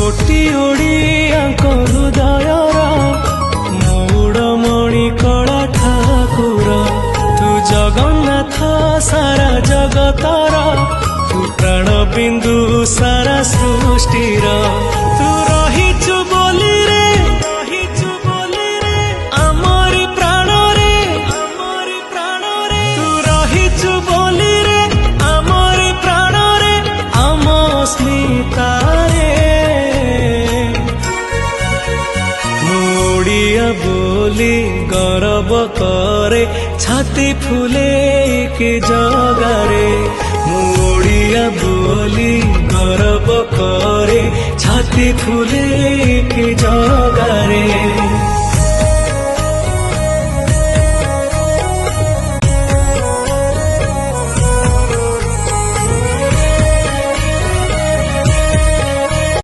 कोटि ओडियाଙ୍କ हृदयर मौड़मणि कला ठाकुर तू जगन्नाथ सारा जगतर तू प्राण बिंदु सारा सृष्टिर तू रहिचु बोली रे आमरी प्राण रे तू रहिचु बोली रे आमरी प्राण रे आम स्मिता बोली गौरव करे छाती फूले के जगारे मोड़िया बोली गौरव करे छाती फूले के जगारे।